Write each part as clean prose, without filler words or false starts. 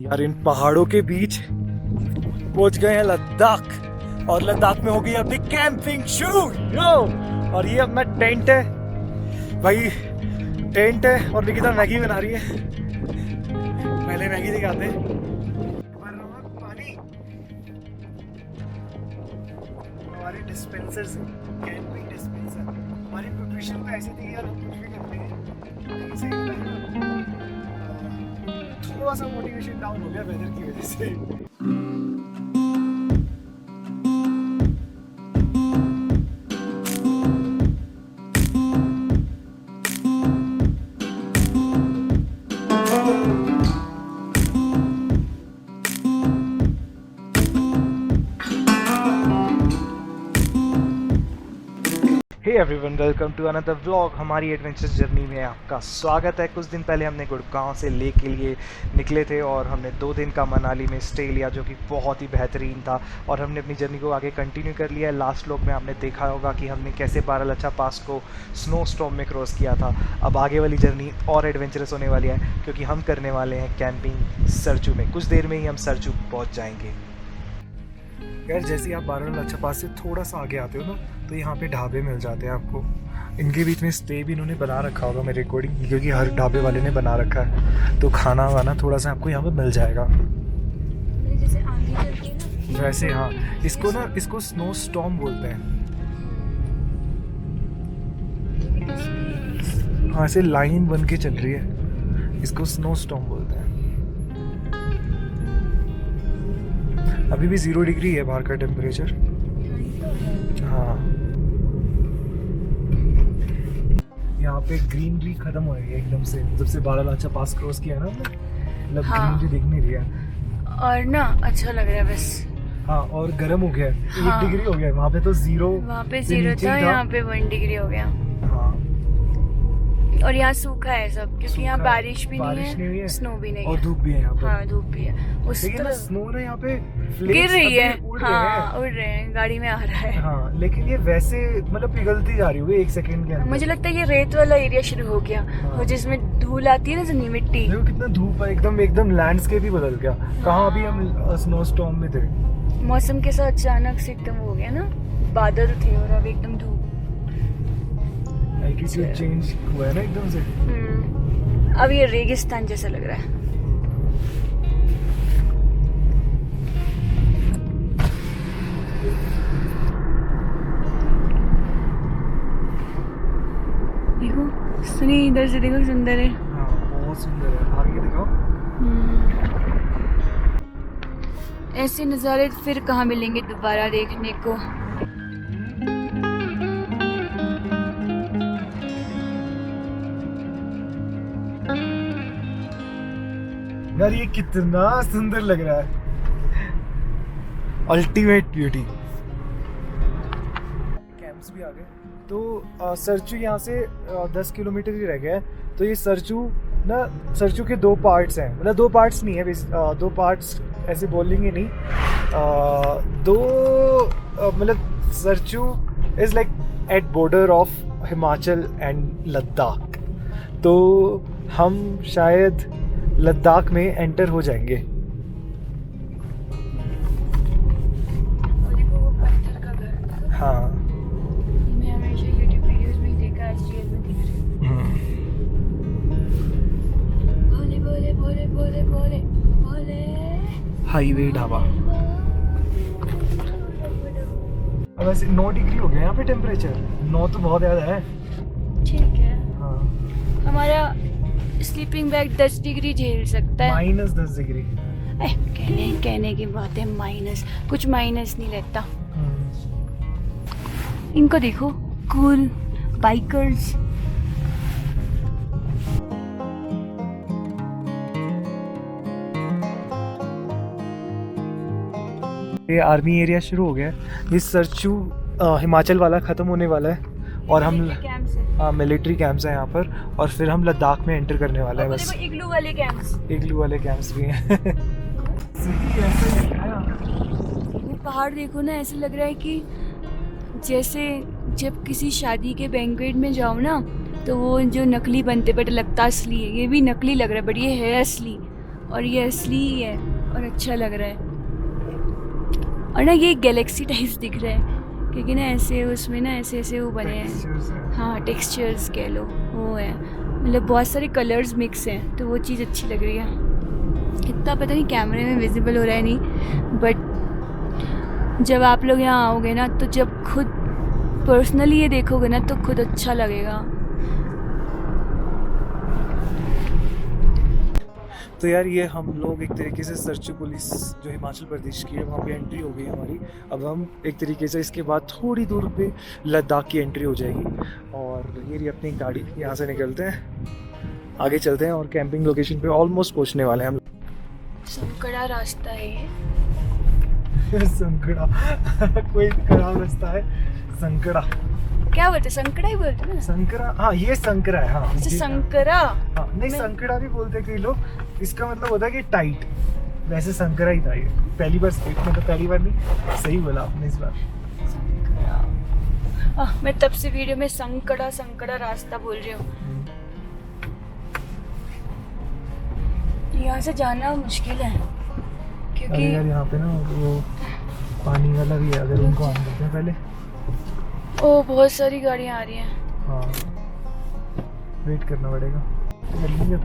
यार इन पहाड़ों के बीच पहुंच गए हैं लद्दाख और लद्दाख में हो गई अभी कैंपिंग शुरू यो। और ये अपना टेंट है भाई, टेंट है और निकिता मैगी बना रही है। पहले मैगी दिखाते हैं। पानी हमारे डिस्पेंसर से, कैंपिंग डिस्पेंसर हमारी प्रिपरेशन तो ऐसी थी यार, हम कुछ भी करते हैं। थोड़ा सा मोटिवेशन डाउन हो गया वेदर की वजह से। Hey everyone, welcome to another vlog. हमारी एडवेंचरस जर्नी में आपका स्वागत है। कुछ दिन पहले हमने गुड़गांव से लेह के लिए निकले थे और हमने 2 दिन का मनाली में स्टे लिया, जो कि बहुत ही बेहतरीन था। और हमने अपनी जर्नी को आगे कंटिन्यू कर लिया है। लास्ट व्लॉग में आपने देखा होगा कि हमने कैसे बारालाचा पास को स्नो स्टॉर्म में क्रॉस किया था। अब आगे वाली जर्नी और एडवेंचरस होने वाली है, क्योंकि हम करने वाले हैं कैंपिंग सरचू में। कुछ देर में ही हम सरचू पहुँच जाएंगे। यार जैसे ही आप बारालाचा पास से थोड़ा सा आगे आते हो ना, तो यहाँ पे ढाबे मिल जाते हैं आपको। इनके बीच में स्टे भी इन्होंने बना रखा होगा मेरे अकॉर्डिंग, क्योंकि हर ढाबे वाले ने बना रखा है। तो खाना वाना थोड़ा सा आपको यहाँ पे मिल जाएगा। जैसे आगे चलती है ना वैसे हाँ, इसको स्नो स्टॉर्म बोलते हैं। हाँ, ऐसे लाइन बन के चल रही है, इसको स्नो स्टॉर्म बोलते हैं। अभी भी 0 डिग्री है बाहर का टेम्परेचर। हाँ, यहाँ पे ग्रीनरी खत्म हो रही है एकदम से, जब से बारालाचा पास क्रॉस किया ना हमने, मतलब हाँ। ग्रीनरी दिख नहीं रही है। और ना अच्छा लग रहा है बस। हाँ, और गर्म हो गया है। हाँ। 1 डिग्री हो गया है। वहाँ पे तो 0, वहाँ पे से 0 नीचे था, ही यहाँ पे 1 डिग्री हो गया। हाँ, और यहाँ सूखा है सब, क्योंकि यहाँ सूखा है, बारिश भी नहीं है, स्नो भी नहीं और है। धूप भी है यहाँ पे। हाँ, धूप भी है। उस लेकिन ना तरफ स्नो ना यहाँ पे गिर flakes रही है। अभी उड़ रहे हाँ, हैं। उड़ रहे हैं, गाड़ी में आ रहा है। हाँ, लेकिन ये वैसे मतलब पिघलती जा रही होगी 1 सेकंड के अंदर। मुझे लगता है ये रेत वाला एरिया शुरू हो गया, हाँ। और जिसमें धूल आती है ना, जमीन मिट्टी। देखो कितना धूप है, एकदम लैंडस्केप ही बदल गया। कहाँ अभी हम स्नो स्टॉर्म में थे। मौसम के साथ अचानक से एकदम हो गया ना, बादल थे और अब एकदम धूप। एल्टीट्यूड चेंज हुआ है ना एकदम से। अब ये रेगिस्तान जैसा लग रहा है। देखो सुनी, इधर से देखो, सुंदर है। हाँ, बहुत सुंदर है। आगे दिखाओ। ऐसे नज़ारे फिर कहाँ मिलेंगे दोबारा देखने को। यार ये कितना सुंदर लग रहा है, अल्टीमेट ब्यूटी। कैंप्स भी आ गए। तो सरचू यहाँ से 10 किलोमीटर ही रह गया है। तो ये सरचू के 2 पार्ट्स हैं, मतलब 2 पार्ट्स नहीं है, 2 पार्ट्स ऐसे बोलेंगे नहीं। मतलब Sarchu is like at border of Himachal and Ladakh. तो हम शायद लद्दाख में एंटर हो जाएंगे। और देखो वो पत्थर का घर। हाँ, मैं हमेशा यूट्यूब वीडियोस में ही देखा है, असलियत में दिख रहा है। भोले भोले भोले भोले भोले भोले। हाईवे ढाबा। अब वैसे 9 डिग्री हो गया यहाँ पे टेम्परेचर। 9 तो बहुत ज़्यादा है। ठीक है, हाँ, हमारा स्लीपिंग बैग 10 डिग्री झेल सकता है। -10 डिग्री। कहने की बात है, माइनस कुछ माइनस नहीं रहता। इनको देखो, कूल बाइकर्स। ये आर्मी एरिया शुरू हो गया है। ये सरचू हिमाचल वाला ख़त्म होने वाला है और हम कैंप्स है। मिलिट्री कैंप्स हैं यहाँ पर, और फिर हम लद्दाख में एंटर करने वाले हैं। बस देखो इग्लू वाले कैंप्स। इग्लू वाले कैंप्स भी हैं। सिटी ऐसा ही है यार। वो पहाड़ देखो ना, ऐसे लग रहा है कि जैसे जब किसी शादी के बैंक्वेट में जाओ ना, तो वो जो नकली बनते बट लगता असली है, ये भी नकली लग रहा है बट ये है असली। और ये असली ही है और अच्छा लग रहा है। और ना ये गैलेक्सी टाइप्स दिख रहा है क्योंकि ना ऐसे उसमें ना ऐसे ऐसे वो बने हैं। हाँ, टेक्सचर्स कह लो वो है, मतलब बहुत सारे कलर्स मिक्स हैं, तो वो चीज़ अच्छी लग रही है। कितना पता नहीं कैमरे में विजिबल हो रहा है नहीं, बट जब आप लोग यहाँ आओगे ना तो जब खुद पर्सनली ये देखोगे ना तो खुद अच्छा लगेगा। तो यार ये हम लोग एक तरीके से सरचू पुलिस जो हिमाचल प्रदेश की है वहाँ पे एंट्री हो गई हमारी। अब हम एक तरीके से इसके बाद थोड़ी दूर पे लद्दाख की एंट्री हो जाएगी। और ये रही अपनी गाड़ी, यहाँ से निकलते हैं, आगे चलते हैं और कैंपिंग लोकेशन पे ऑलमोस्ट पहुँचने वाले हैं हम। संकड़ा रास्ता है ये। संकड़ा कोई खराब रास्ता है, संकड़ा क्या बोलते हैं? संकड़ा ही बोलते हैं ना। संकरा, हाँ ये संकरा है। हाँ अच्छा, संकरा। हाँ नहीं, संकड़ा भी बोलते हैं कई लोग, इसका मतलब होता है कि टाइट, वैसे संकरा ही था ये। पहली बार मतलब पहली बार नहीं, सही बोला आपने इस बार। मैं तब से वीडियो में संकड़ा संकड़ा रास्ता बोल रही हूँ। यहाँ से जाना मुश्किल है क्योंकि यार यहाँ पे ना वो पानी वाला भी है, अगर उनको ऑन करते हैं पहले। ओ बहुत सारी गाड़ियाँ आ रही हैं। हाँ वेट करना पड़ेगा। जल्दी है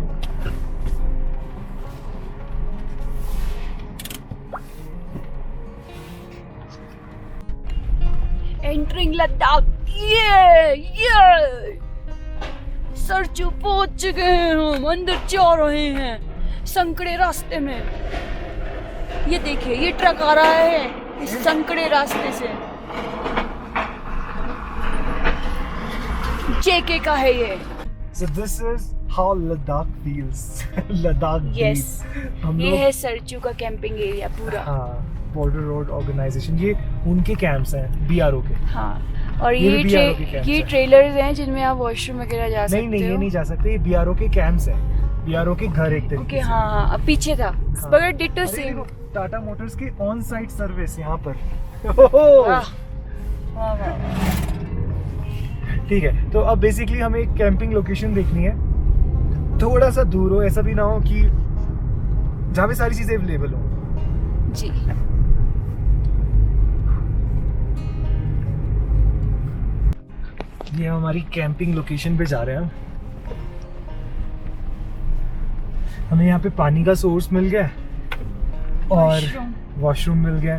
एंटरिंग लद्दाख। ये सरचू पहुंच चुके हैं, हम अंदर जा रहे हैं संकड़े रास्ते में। ये देखिए ये ट्रक आ रहा है इस संकड़े रास्ते से। जेके का है ये। So this is how Ladakh feels. Ladakh Yes. feels. हम ये लोग है सरचू का कैंपिंग एरिया पूरा। हाँ, बॉर्डर रोड ऑर्गेनाइजेशन, ये उनके कैंप्स हैं बीआरओ के। हाँ, और ये भी BRO के camps ये हैं। ट्रेलर्स हैं जिनमें आप वॉशरूम वगैरह जा सकते हो। नहीं ये नहीं जा सकते, ये बीआरओ के कैंप्स हैं, बीआरओ के घर एक तरीके ओके से। हाँ, अब पीछे था हाँ। मगर डिटो अरे सेम। देखो, टाटा मोटर्स की ऑन साइट सर्विस यहाँ पर। वाह वाह वाह। ठीक है, तो अब बेसिकली हमें एक कैंपिंग लोकेशन देखनी है, थोड़ा सा दूर हो, ऐसा भी ना हो कि जहाँ पे सारी चीजें अवेलेबल हो। जी ये हमारी कैंपिंग लोकेशन पे जा रहे हैं हम। हमें यहाँ पे पानी का सोर्स मिल गया और वॉशरूम मिल गया,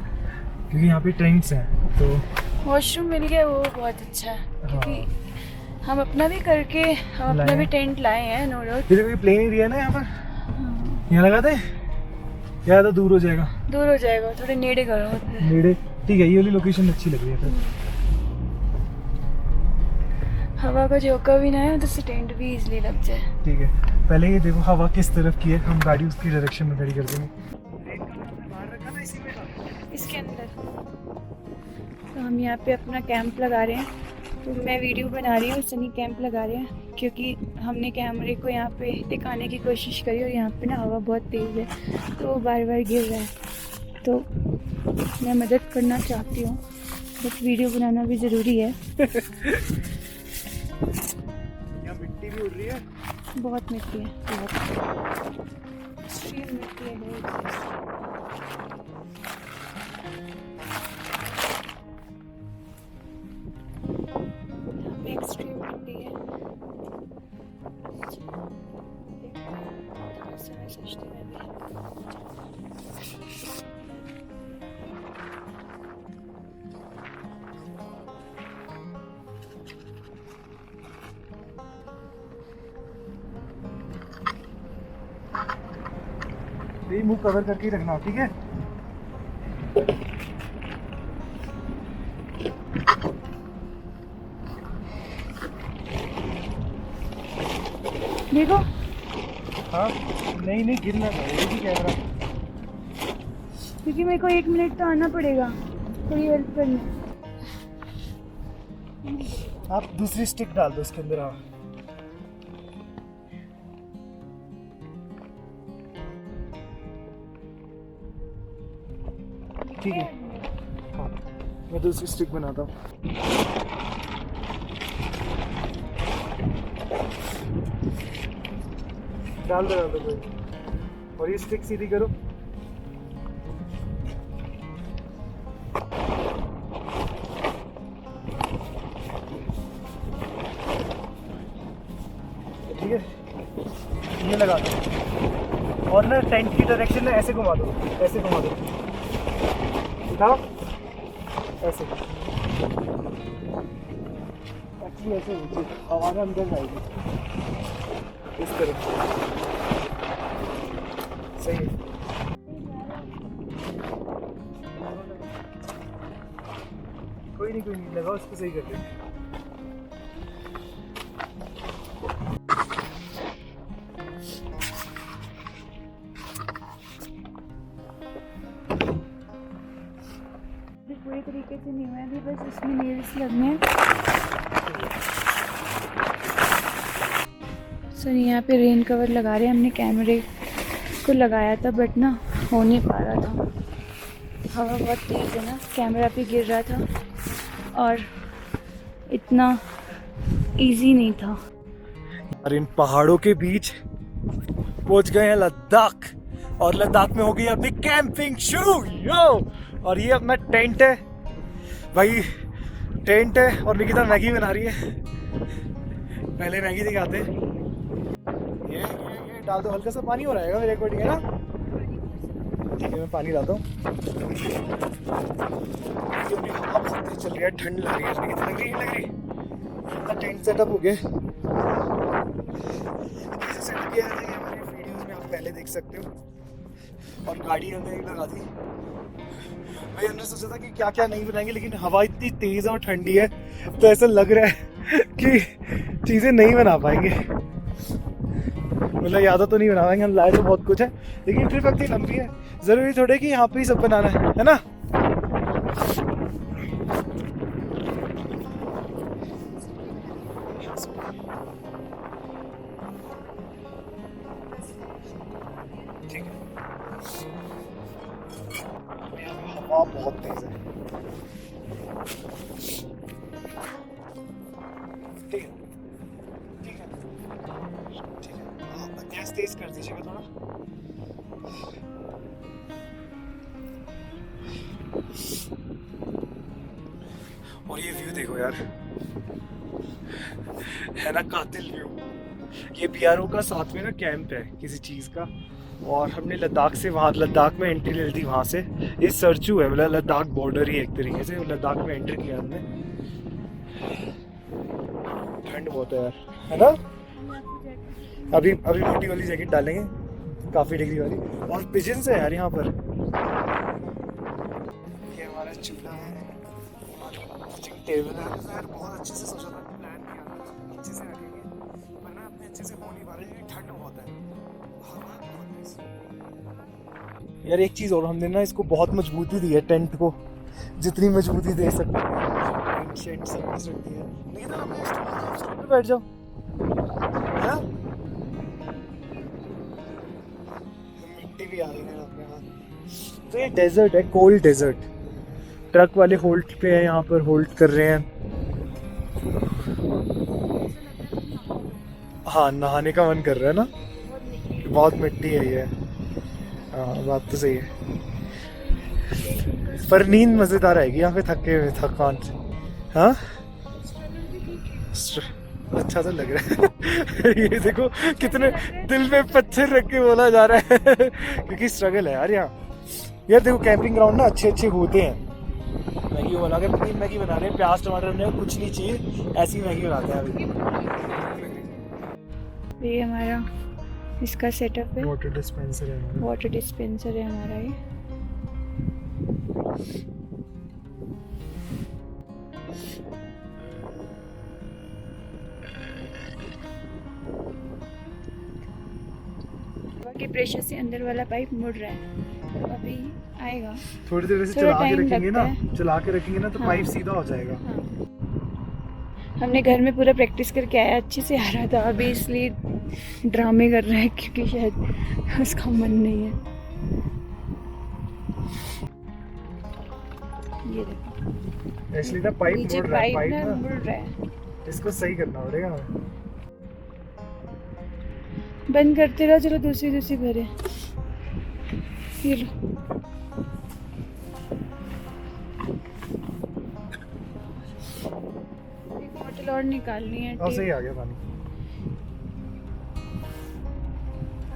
क्योंकि यहाँ पे टेंट्स हैं, तो वॉशरूम मिल गया, वो बहुत अच्छा है क्योंकि हम अपना भी करके हम अपना भी टेंट लाए हैं। No doubt. फिर कोई प्लेन एरिया ना यहाँ पर, यहाँ लगाते हैं, या तो दूर हो जाएगा। दूर हो जाएगा, थोड़े नेड़े करो। नेड़े ठीक है, ये वाली लोकेशन अच्छी लग रही है। फिर हवा का झोंका भी ना है तो टेंट भी इजीली लग जाए। ठीक है, पहले ये देखो हवा किस तरफ की है, हम गाड़ी उसकी डायरेक्शन में खड़ी कर देंगे। इसके अंदर तो हम यहाँ पे अपना कैंप लगा रहे हैं। तो मैं वीडियो बना रही हूँ, सनी कैंप लगा रहे हैं क्योंकि हमने कैमरे को यहाँ पे दिखाने की कोशिश करी और यहाँ पे ना हवा बहुत तेज़ है तो वो बार बार गिर रहा है। तो मैं मदद करना चाहती हूँ, बट वीडियो बनाना भी ज़रूरी है। यहाँ मिट्टी भी उड़ रही है, बहुत मिट्टी है, बहुत एक्सट्रीम मिट्टी है। एक्सट्रीम मिट्टी है। मैं सोचती हूँ ये मुंह कवर करके ही रखना, ठीक है। देखो। हाँ नहीं गिरना चाहिए भी कैमरा, क्योंकि मेरे को 1 मिनट तो आना पड़ेगा थोड़ी हेल्प करने। आप दूसरी स्टिक डाल दो इसके अंदर। हाँ ठीक है, हाँ मैं दूसरी स्टिक बनाता हूँ। डाल दो कोई। और ये स्टिक सीधी करो। ठीक है, ये लगा दो और ना टेंट की डायरेक्शन में ऐसे घुमा दो, ऐसे घुमा दो, उठाओ ऐसे, एक्चुअली ऐसे हवा में अंदर जाएगी इस तरह। सही है। कोई नहीं लगाओ, इसको सही कर दे। पूरी तरीके से नहीं हुआ अभी, बस इसमें नेल्स लगने हैं। सर यहाँ पे रेन कवर लगा रहे हैं, हमने कैमरे को लगाया था बट ना हो नहीं पा रहा था, हवा बहुत तेज़ है ना, कैमरा पे गिर रहा था और इतना इजी नहीं था। और इन पहाड़ों के बीच पहुंच गए हैं लद्दाख, और लद्दाख में हो गई अपनी कैंपिंग शुरू। यो, और ये अपना टेंट है भाई, टेंट है और निकिता मैगी बना रही है। पहले मैगी दिखाते हैं। ये डाल दो, हल्का सा पानी हो रहेगा मेरे अकॉर्डिंग, है ना? ठीक है, मैं पानी डालता हूँ। हवा बहुत तेज चल रही है, ठंड लग रही है, लग रही अपना टेंट सेटअप हो गया। कैसे सेटअप किया है हमारे वीडियोस में आप पहले देख सकते हो। और गाड़ी हमने लगा दी भाई, हमने सोचा था कि क्या क्या नहीं बनाएंगे, लेकिन हवा इतनी तेज और ठंडी है तो ऐसा लग रहा है कि चीज़ें नहीं बना पाएंगे। मतलब ज़्यादा तो नहीं बना पाएंगे, हम लाए तो बहुत कुछ है, लेकिन ट्रिप इतनी लंबी है, ज़रूरी थोड़े कि यहाँ पे ही सब बनाना है ना? ठीक है, हवा बहुत तेज है। ठीक है, ठीक है, ठीक है, गैस तेज कर दीजिएगा थोड़ा। और ये व्यू देखो यार, है ना कातिल व्यू। ये BRO का साथ में ना कैंप है किसी चीज़ का, और हमने लद्दाख से, वहाँ लद्दाख में एंट्री ले ली थी वहाँ से। ये सरचू है, मतलब लद्दाख बॉर्डर ही एक तरीके से, लद्दाख में एंट्री किया हमने। ठंड बहुत है यार, है ना? अभी मोटी वाली जैकेट डालेंगे, काफ़ी डिग्री वाली। और पिजन्स है यार यहाँ पर। ये हमारा चूल्हा है, टेबल है यार, बहुत अच्छे से सोचा था, प्लान किया था अच्छे से रखेंगे, वरना अपने अच्छे से हो नहीं पा रही है, ठंड बहुत है, हवा बहुत तेज। यार एक चीज़ और, हमने ना इसको बहुत मजबूती दी है टेंट को, जितनी मजबूती दे सकते हैं। शेड सर्विस रखती है, नहीं तो आप बैठ जाओ, है ना? मिट्टी भी आ रही है अपने यहाँ। तो ये डेजर्ट है, कोल्ड डेजर्ट। ट्रक वाले होल्ड पे है, यहाँ पर होल्ड कर रहे हैं। हाँ, नहाने का मन कर रहा है ना, बहुत मिट्टी है ये। हाँ, बात तो सही है, पर नींद मजेदार आएगी यहाँ पे, थके हुए थकान। हाँ, अच्छा तो लग रहा है। ये देखो कितने दिल में पत्थर रख के बोला जा रहा है क्योंकि स्ट्रगल है यार यहाँ। यार देखो कैंपिंग ग्राउंड ना अच्छे होते हैं। मैगी बना के, प्लेन मैगी बना रहे हैं, प्याज टमाटर में कुछ नहीं चाहिए, ऐसी मैगी बनाते हैं अभी। ये हमारा इसका सेटअप है, वाटर डिस्पेंसर है, वाटर डिस्पेंसर है हमारा ये। के प्रेशर से अंदर वाला पाइप मुड़ रहा है, तो अभी आएगा। थोड़ी देर से चला के रखेंगे ना, तो पाइप सीधा हो जाएगा। हाँ। हमने घर में पूरा प्रैक्टिस करके आया, अच्छे से आ रहा था, अभी इसलिए ड्रामे कर रहा है क्योंकि शायद उसका मन नहीं है। ये देखो, एक्चुअली ना पाइप मुड़ रहा है, पाइप ना मुड़ रहा है, इसको सही करना पड़ेगा हमें। बंद करते रहो, चलो दूसरी भरे। ये लो। एक बोतल और निकालनी है। सही आ गया पानी,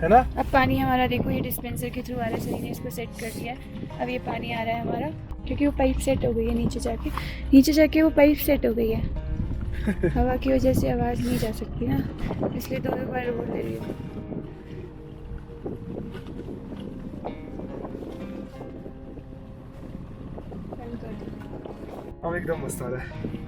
है ना? अब पानी हमारा देखो ये डिस्पेंसर के थ्रू आ रहा है, सही ने इसको सेट कर दिया है। अब ये पानी आ रहा है हमारा, क्योंकि वो पाइप सेट हो गई है नीचे जाके वो पाइप सेट हो गई है। हवा की वजह से आवाज़ नहीं जा सकती ना, इसलिए दो बार बोल ले रही हूँ। अब एकदम मस्त आ रहा है।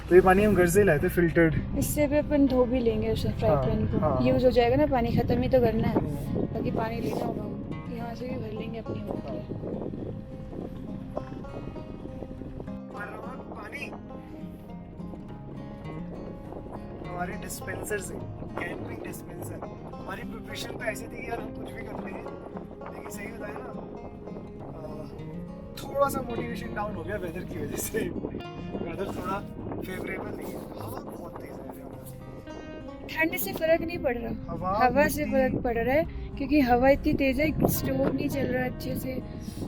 तो ये पानी हम घर से लाए थे फिल्टर्ड। इससे भी अपन धो भी लेंगे उसे फ्राई पैन को। हाँ। यूज़ हो जाएगा ना, पानी ख़त्म ही तो करना है, ताकि पानी लेना होगा। यहाँ से भी भर लेंगे अपनी बोतल। पानी हमारे डिस्पेंसर से, कैंपिंग डिस्पेंसर। हमारी प्रिपरेशन तो ऐसी थी कि यार हम कुछ भी कर लेंगे, लेकिन सही बताया ना, थोड़ा सा मोटिवेशन डाउन हो गया वेदर की वजह से। वेदर थोड़ा फेवरेबल नहीं है, हवा बहुत तेज है। ठंड से फर्क नहीं पड़ रहा, हवा से फर्क पड़ रहा है, क्योंकि हवा इतनी तेज है, स्टोव नहीं चल रहा अच्छे से।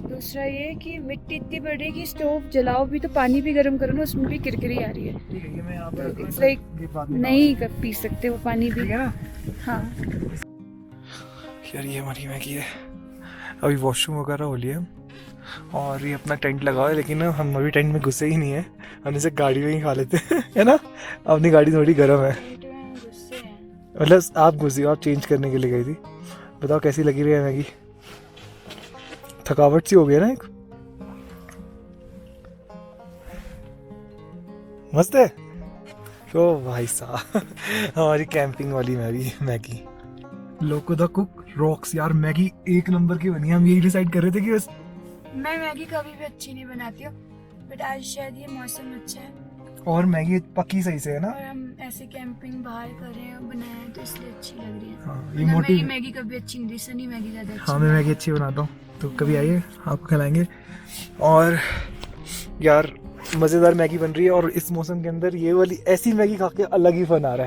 दूसरा ये कि मिट्टी इतनी बढ़ रही है कि स्टोव जलाओ भी तो पानी भी गर्म करो ना, उसमें भी किरकिरी आ रही है। ठीक है, ये मैं यहाँ पे इट्स लाइक नहीं कर पी सकते वो पानी भी, है ना? हाँ। यार ये हमारी मैगी है। अभी वॉशरूम वगैरह हो लिया और ये अपना टेंट लगा है, लेकिन हम अभी टेंट में घुसे ही नहीं है, हम इसे गाड़ी में ही खा लेते हैं, है ना? अपनी गाड़ी थोड़ी गर्म है, मतलब आप घुसी हो, आप चेंज करने के लिए गई थी। बताओ कैसी लगी रही है मैगी? थकावट सी हो गई ना एक। मस्त है तो भाई साहब हमारी कैंपिंग वाली Maggi. Loco the cook rocks. यार मैगी एक नंबर की बनी है। हम यही डिसाइड कर रहे थे कि बस मैं मैगी कभी भी अच्छी नहीं बनाती हूँ, बट आज शायद ये मौसम अच्छा है और मैगी पकी सही से है ना, और हम ऐसे कैंपिंग बाहर कर रहे हैं, बनाए हैं, तो इसलिए अच्छी लग रही है। हाँ, ये मोटी मैगी कभी अच्छी नहीं थी, सनी मैगी ज्यादा अच्छी। हाँ मैं मैगी अच्छी बनाता हूँ, तो कभी आइए आपको खिलाएंगे। और यार मज़ेदार मैगी बन रही है, और इस मौसम के अंदर ये वाली ऐसी मैगी खा के अलग ही फन आ रहा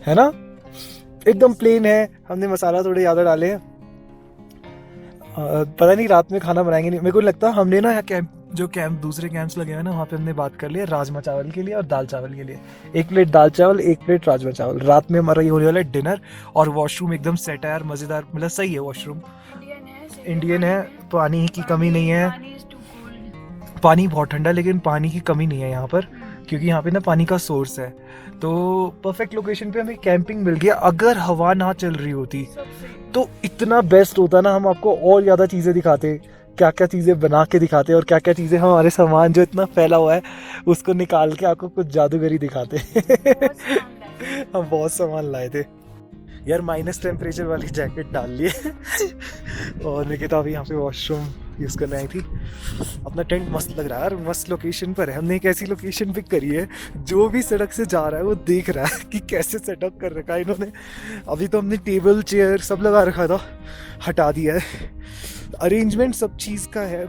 है ना? एकदम प्लेन है, हमने मसाला थोड़े ज़्यादा डाले हैं। पता नहीं रात में खाना बनाएंगे नहीं, मेरे को लगता है हमने ना कैंप दूसरे कैंप्स लगे हुए हैं ना, वहाँ पे हमने बात कर लिया राजमा चावल के लिए और दाल चावल के लिए। 1 प्लेट दाल चावल, 1 प्लेट राजमा चावल। रात में हमारा ये होने वाला है डिनर। और वॉशरूम एकदम सेट है यार, मज़ेदार, मतलब सही है वॉशरूम। इंडियन है, पानी की कमी नहीं है। पानी बहुत ठंडा, लेकिन पानी की कमी नहीं है यहाँ पर, क्योंकि यहाँ पे ना पानी का सोर्स है। तो परफेक्ट लोकेशन पे हमें कैंपिंग मिल गया। अगर हवा ना चल रही होती तो इतना बेस्ट होता ना, हम आपको और ज़्यादा चीज़ें दिखाते, क्या क्या चीज़ें बना के दिखाते, और क्या क्या चीज़ें हमारे सामान जो इतना फैला हुआ है उसको निकाल के आपको कुछ जादूगरी दिखाते। हम बहुत सामान लाए थे यार। माइनस टेम्परेचर वाली जैकेट डाल लिए और निकिता अभी यहाँ पे वॉशरूम यूज़ करने आई थी। अपना टेंट मस्त लग रहा है यार, मस्त लोकेशन पर है। हमने एक ऐसी लोकेशन पिक करी है, जो भी सड़क से जा रहा है वो देख रहा है कि कैसे सेटअप कर रखा है इन्होंने। अभी तो हमने टेबल चेयर सब लगा रखा था, हटा दिया है। अरेंजमेंट सब चीज़ का है,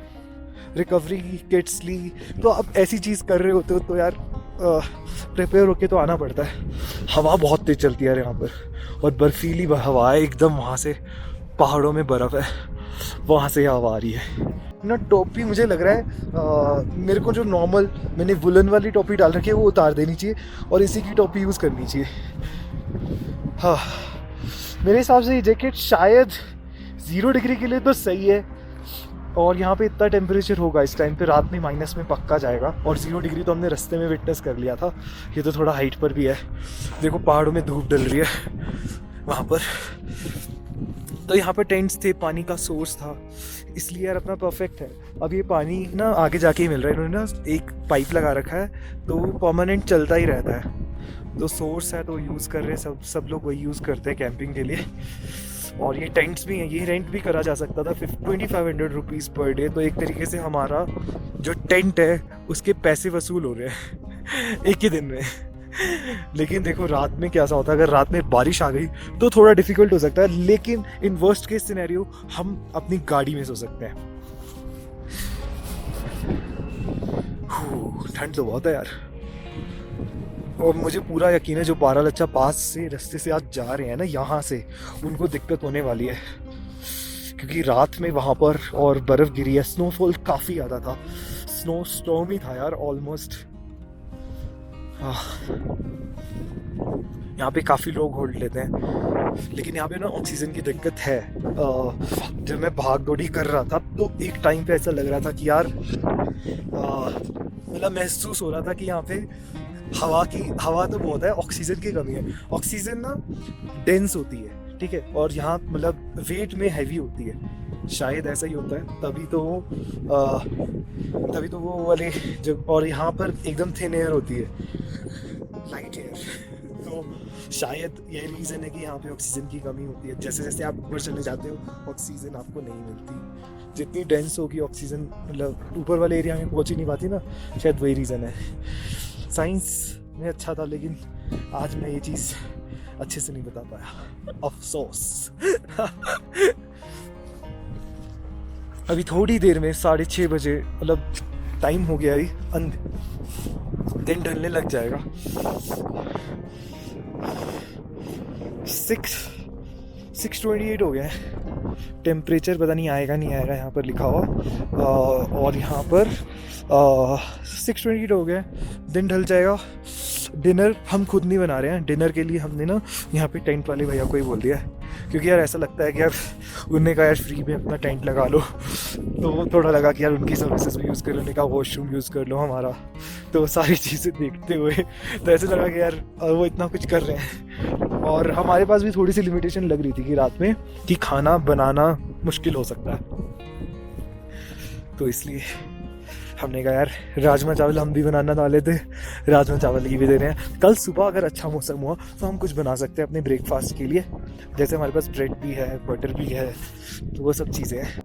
रिकवरी किट्स ली। तो अब ऐसी चीज़ कर रहे होते हो तो यार प्रिपेयर होके तो आना पड़ता है। हवा बहुत तेज चलती है यार यहाँ पर, और बर्फीली हवा है एकदम। वहाँ से पहाड़ों में बर्फ़ है, वहाँ से हवा आ रही है ना। टोपी मुझे लग रहा है मेरे को जो नॉर्मल मैंने वुलन वाली टोपी डाल रखी है वो उतार देनी चाहिए और इसी की टोपी यूज़ करनी चाहिए। हाँ मेरे हिसाब से ये जैकेट शायद 0 डिग्री के लिए तो सही है, और यहाँ पे इतना टेम्परेचर होगा इस टाइम पे, रात में माइनस में पक्का जाएगा। और 0 डिग्री तो हमने रास्ते में विटनेस कर लिया था। ये तो थोड़ा हाइट पर भी है, देखो पहाड़ों में धूप डल रही है वहाँ पर। तो यहाँ पर टेंट्स थे, पानी का सोर्स था, इसलिए यार अपना परफेक्ट है। अब ये पानी ना आगे जाके ही मिल रहा है, इन्होंने ना एक पाइप लगा रखा है तो वो परमानेंट चलता ही रहता है। तो सोर्स है तो यूज़ कर रहे हैं सब लोग, वही यूज़ करते हैं कैंपिंग के लिए। और ये टेंट्स भी हैं, ये रेंट भी करा जा सकता था 2500 रुपीज़ पर डे। तो एक तरीके से हमारा जो टेंट है उसके पैसे वसूल हो रहे हैं एक ही दिन में। लेकिन देखो रात में क्या सा होता है, अगर रात में बारिश आ गई तो थोड़ा डिफिकल्ट हो सकता है, लेकिन इन वर्स्ट केस सिनेरियो हम अपनी गाड़ी में सो सकते हैं। ठंड तो बहुत है यार, और मुझे पूरा यकीन है जो 12 लच्छा पास से रास्ते से आज जा रहे हैं ना यहाँ से, उनको दिक्कत होने वाली है। क्योंकि रात में वहाँ पर और बर्फ़ गिरी है, स्नोफॉल काफ़ी ज़्यादा था, स्नो स्टॉर्म ही था यार ऑलमोस्ट। यहाँ पे काफ़ी लोग होल्ड लेते हैं, लेकिन यहाँ पे ना ऑक्सीजन की दिक्कत है। जब मैं भाग दौड़ी कर रहा था तो एक टाइम पे ऐसा लग रहा था कि यार मतलब महसूस हो रहा था कि यहाँ पे हवा तो बहुत है, ऑक्सीजन की कमी है। ऑक्सीजन ना डेंस होती है, ठीक है, और यहाँ मतलब वेट में हैवी होती है, शायद ऐसा ही होता है, तभी तो वो वाले जब, और यहाँ पर एकदम थिन एयर होती है, लाइट एयर, तो शायद यही रीज़न है कि यहाँ पे ऑक्सीजन की कमी होती है। जैसे जैसे आप ऊपर चले जाते हो ऑक्सीजन आपको नहीं मिलती, जितनी डेंस होगी ऑक्सीजन मतलब ऊपर वाले एरिया में पहुँच ही नहीं पाती ना, शायद वही रीज़न है। साइंस में अच्छा था, लेकिन आज मैं ये चीज़ अच्छे से नहीं बता पाया, अफसोस। अभी थोड़ी देर में 6:30 बजे मतलब टाइम हो गया ही, दिन ढलने लग जाएगा। 6:28 हो गया है, टेम्परेचर पता नहीं आएगा नहीं आएगा यहाँ पर लिखा हुआ, और यहाँ पर 6:28 हो गया, दिन ढल जाएगा। डिनर हम खुद नहीं बना रहे हैं, डिनर के लिए हमने ना यहाँ पे टेंट वाले भैया को ही बोल दिया है, क्योंकि यार ऐसा लगता है कि यार उनने कहा यार फ्री में अपना टेंट लगा लो, तो थोड़ा लगा कि यार उनकी सर्विसेज भी यूज़ कर लो, उन्होंने कहा वॉशरूम यूज़ कर लो हमारा, तो सारी चीज़ें देखते हुए तो ऐसे लगा कि यार वो इतना कुछ कर रहे हैं, और हमारे पास भी थोड़ी सी लिमिटेशन लग रही थी कि रात में कि खाना बनाना मुश्किल हो सकता है, तो इसलिए हमने कहा यार राजमा चावल हम भी बनाना वाले थे, राजमा चावल ही भी दे रहे हैं। कल सुबह अगर अच्छा मौसम हुआ तो हम कुछ बना सकते हैं अपने ब्रेकफास्ट के लिए, जैसे हमारे पास ब्रेड भी है, बटर भी है, तो वो सब चीज़ें हैं।